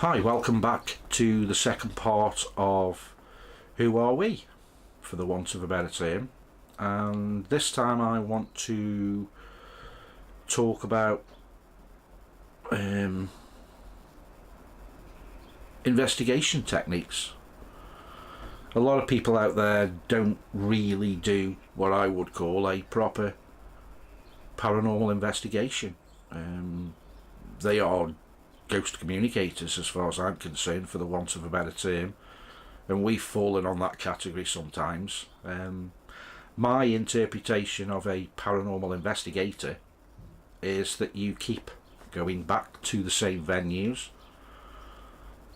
Hi, welcome back to the second part of Who Are We, for the want of a better term. And this time I want to talk about investigation techniques. A lot of people out there don't really do what I would call a proper paranormal investigation. They are ghost communicators as far as I'm concerned, for the want of a better term, and we've fallen on that category sometimes. My interpretation of a paranormal investigator is that you keep going back to the same venues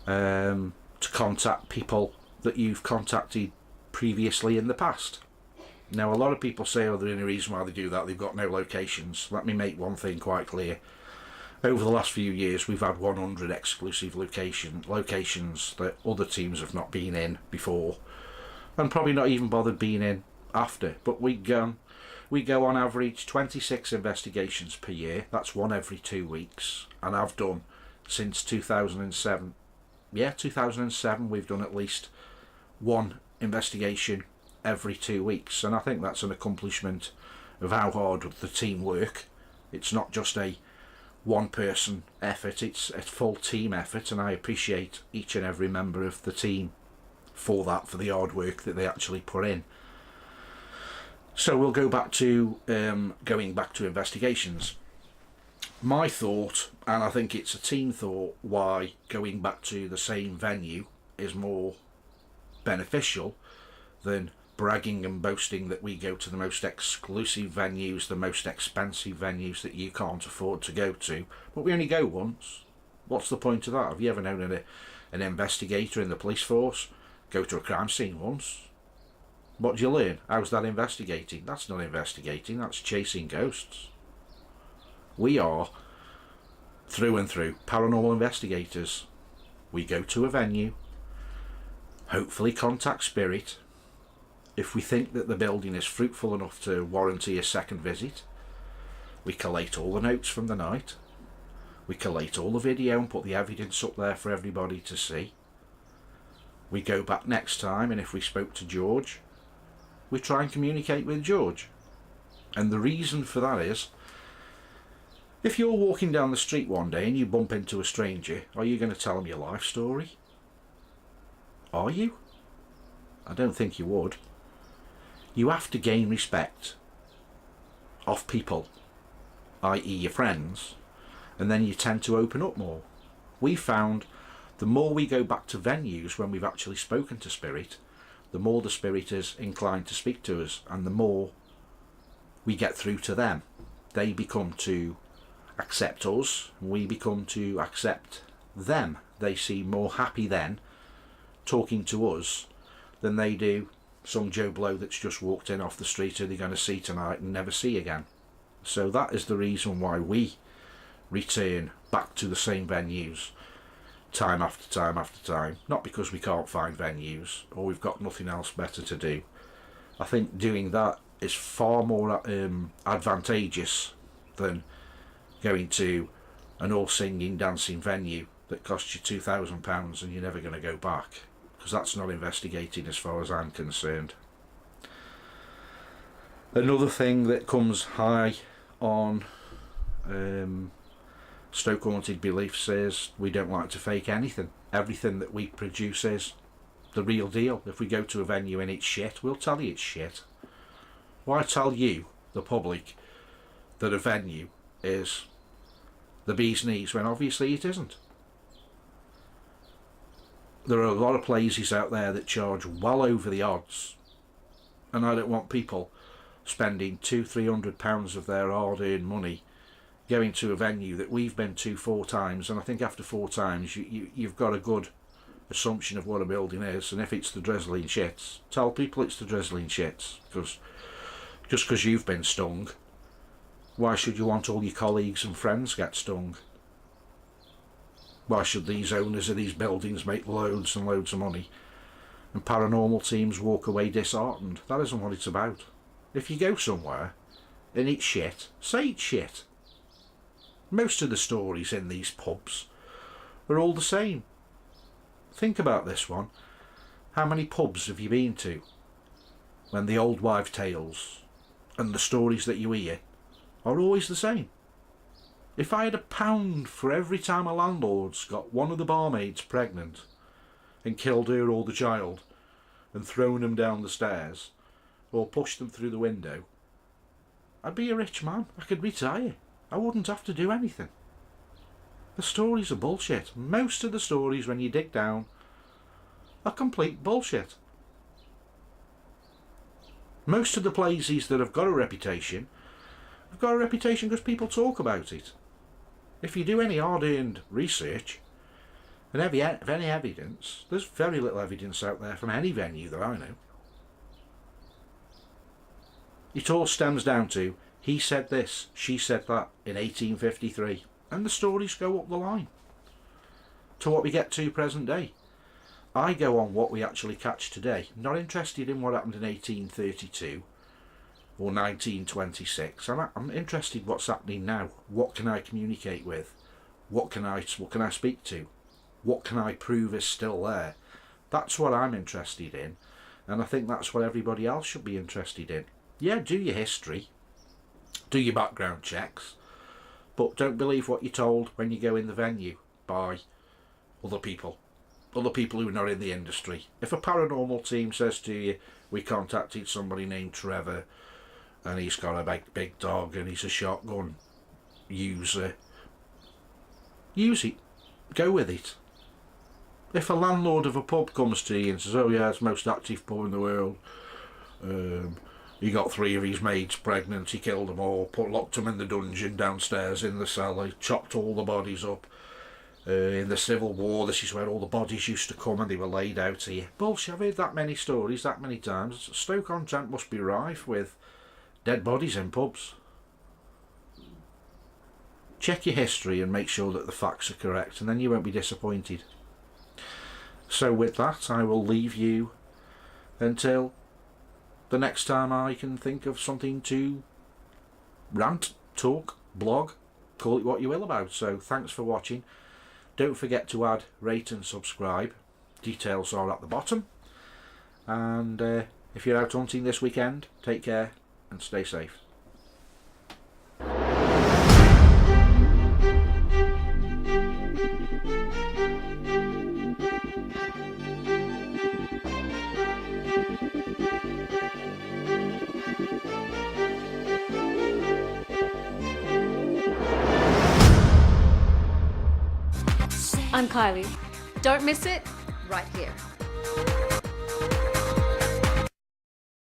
to contact people that you've contacted previously in the past. Now, a lot of people say, the only reason why they do that, they've got no locations. Let me make one thing quite clear. Over the last few years, we've had 100 exclusive locations that other teams have not been in before, and probably not even bothered being in after. But we go on average 26 investigations per year. That's one every 2 weeks, and I've done since 2007. Yeah, 2007. We've done at least one investigation every 2 weeks, and I think that's an accomplishment of how hard the team work. It's not just a one person effort, it's a full team effort, and I appreciate each and every member of the team for that, for the hard work that they actually put in. So we'll go back to going back to investigations. My thought, and I think it's a team thought, why going back to the same venue is more beneficial than bragging and boasting that we go to the most exclusive venues, the most expensive venues that you can't afford to go to, but we only go once. What's the point of that? Have you ever known an investigator in the police force go to a crime scene once? What do you learn? How's that investigating? That's not investigating, that's chasing ghosts. We are, through and through, paranormal investigators. We go to a venue, hopefully contact spirit. If we think that the building is fruitful enough to warranty a second visit, we collate all the notes from the night, we collate all the video and put the evidence up there for everybody to see. We go back next time, and if we spoke to George, we try and communicate with George. And the reason for that is, if you're walking down the street one day and you bump into a stranger, are you going to tell them your life story? Are you? I don't think you would. You have to gain respect of people, i.e. your friends, and then you tend to open up more. We found the more we go back to venues when we've actually spoken to spirit, the more the spirit is inclined to speak to us, and the more we get through to them. They become to accept us, and we become to accept them. They seem more happy then talking to us than they do some Joe Blow that's just walked in off the street who they're going to see tonight and never see again. So that is the reason why we return back to the same venues time after time after time. Not because we can't find venues or we've got nothing else better to do. I think doing that is far more advantageous than going to an all singing dancing venue that costs you £2,000 and you're never going to go back, because that's not investigating as far as I'm concerned. Another thing that comes high on Stoke Haunted beliefs is we don't like to fake anything. Everything that we produce is the real deal. If we go to a venue and it's shit, we'll tell you it's shit. Why tell you, the public, that a venue is the bee's knees when obviously it isn't? There are a lot of places out there that charge well over the odds, and I don't want people spending £200-300 of their hard-earned money going to a venue that we've been to 4 times, and I think after 4 times you've got a good assumption of what a building is. And if it's the drizzling shits, tell people it's the drizzling shits, because just because you've been stung, why should you want all your colleagues and friends get stung? Why should these owners of these buildings make loads and loads of money and paranormal teams walk away disheartened? That isn't what it's about. If you go somewhere and it's shit, say it's shit. Most of the stories in these pubs are all the same. Think about this one. How many pubs have you been to when the old wives' tales and the stories that you hear are always the same? If I had £1 for every time a landlord's got one of the barmaids pregnant and killed her or the child and thrown them down the stairs or pushed them through the window, I'd be a rich man. I could retire. I wouldn't have to do anything. The stories are bullshit. Most of the stories, when you dig down, are complete bullshit. Most of the places that have got a reputation have got a reputation because people talk about it. If you do any hard-earned research and have any evidence, there's very little evidence out there from any venue that I know. It all stems down to, he said this, she said that in 1853, and the stories go up the line to what we get to present day. I go on what we actually catch today. I'm not interested in what happened in 1832 or 1926. I'm interested what's happening now. What can I communicate with? What can I speak to? What can I prove is still there? That's what I'm interested in, and I think that's what everybody else should be interested in. Yeah, do your history, do your background checks, but don't believe what you're told when you go in the venue by other people who are not in the industry. If a paranormal team says to you, we contacted somebody named Trevor and he's got a big dog and he's a shotgun user, use it, go with it. If a landlord of a pub comes to you and says, oh yeah, it's the most active pub in the world, he got 3 of his maids pregnant, he killed them all, locked them in the dungeon downstairs in the cellar, chopped all the bodies up. In the Civil War, this is where all the bodies used to come and they were laid out here. Bullshit, I've heard that many stories that many times. Stoke-on-Trent must be rife with dead bodies in pubs. Check your history and make sure that the facts are correct, and then you won't be disappointed. So with that, I will leave you until the next time I can think of something to rant, talk, blog, call it what you will about. So thanks for watching. Don't forget to add, rate and subscribe. Details are at the bottom. And if you're out hunting this weekend, take care and stay safe. I'm Kylie. Don't miss it, right here.